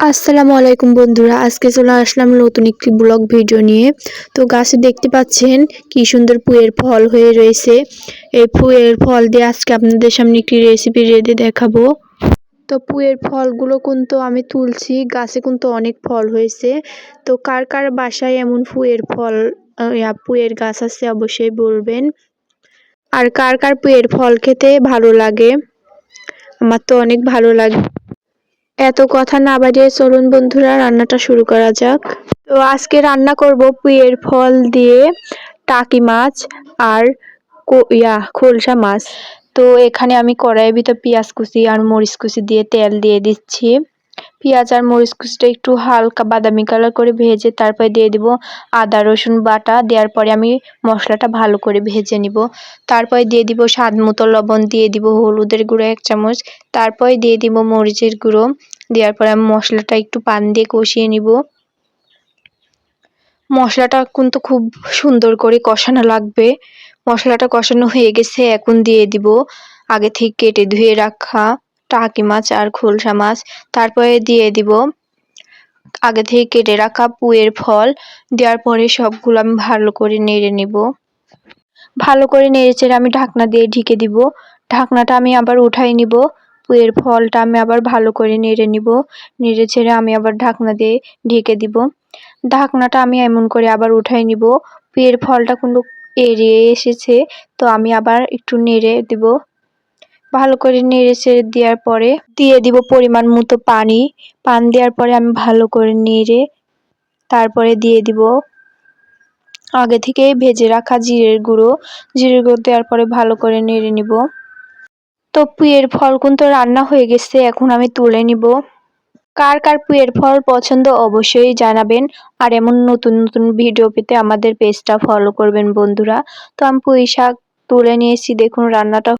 আসসালামু আলাইকুম বন্ধুরা, আজকে চলে আসলাম নতুন একটি ব্লগ ভিডিও নিয়ে। তো গাছে দেখতে পাচ্ছেন কি সুন্দর পুয়ের ফল হয়ে রয়েছে। এই পুয়ের ফল দিয়ে আজকে আপনাদের সামনে একটি রেসিপি রেডি দেখাবো। তো পুয়ের ফলগুলো কিন্তু আমি তুলছি, গাছে কিন্তু অনেক ফল হয়েছে। তো কার কার বাসায় এমন পুয়ের গাছ আছে অবশ্যই বলবেন। আর কার কার পুয়ের ফল খেতে ভালো লাগে, আমার তো অনেক ভালো লাগে। এত কথা না বাড়িয়ে চলুন বন্ধুরা, রান্নাটা শুরু করা যাক। তো আজকে রান্না করব পুঁইয়ের ফল দিয়ে টাকি মাছ আর খোলসা মাছ। তো এখানে আমি কড়াইয়ের ভিতর পেঁয়াজ কুচি আর মরিচ কুচি দিয়ে তেল দিয়ে দিচ্ছি। পেঁয়াজ আর মরিচ কুচিটা একটু হালকা বাদামি কালার করে ভেজে তারপরে দিয়ে দিব আদা রসুন বাটা। দেওয়ার পরে আমি মশলাটা ভালো করে ভেজে নিব। তারপরে দিয়ে দিব স্বাদ মতো লবণ, দিয়ে দিব হলুদের গুঁড়ো 1 চামচ, তারপরে দিয়ে দিব মরিচের গুঁড়ো। দেওয়ার পরে আমি মশলাটা একটু পানি দিয়ে কষিয়ে নিব। মশলাটা কিন্তু খুব সুন্দর করে কষানো লাগবে। মশলাটা কষানো হয়ে গেছে, এখন দিয়ে দিব আগে থেকে কেটে ধুয়ে রাখা টাকি মাছ আর খোলসা মাছ। তারপরে দিয়ে দিব আগে থেকে কেটে রাখা পুঁইয়ের ফল। দেওয়ার পরে সবগুলো আমি ভালো করে নেড়ে নিব। ভালো করে নেড়েচেড়ে আমি ঢাকনা দিয়ে ঢেকে দিব। ঢাকনাটা আমি আবার উঠাই নিব। পুঁইয়ের ফলটা আমি আবার ভালো করে নেড়ে নিব। নেড়ে ছেড়ে আমি আবার ঢাকনা দিয়ে ঢেকে দিব। ঢাকনাটা আমি এমন করে আবার উঠাই নিব। পুঁইয়ের ফলটা কিন্তু এড়িয়ে এসেছে, তো আমি আবার একটু নেড়ে দিব। ভালো করে নেড়ে ছেড়ে দেওয়ার পরে দিয়ে দিব পরিমাণ মতো পানি। পানি দেওয়ার পরে আমি ভালো করে নেড়ে তারপরে দিয়ে দিব আগে থেকে ভেজে রাখা জিরের গুঁড়ো। দেওয়ার পরে ভালো করে নেড়ে নিব। তো পুঁইয়ের ফল কিন্তু রান্না হয়ে গেছে, এখন আমি তুলে নিব। কার কার পুঁইয়ের ফল পছন্দ অবশ্যই জানাবেন। আর এমন নতুন নতুন ভিডিও পেতে আমাদের পেজটা ফলো করবেন বন্ধুরা। তো আমি পুঁই শাক তুলে নিয়েছি, দেখুন রান্নাটা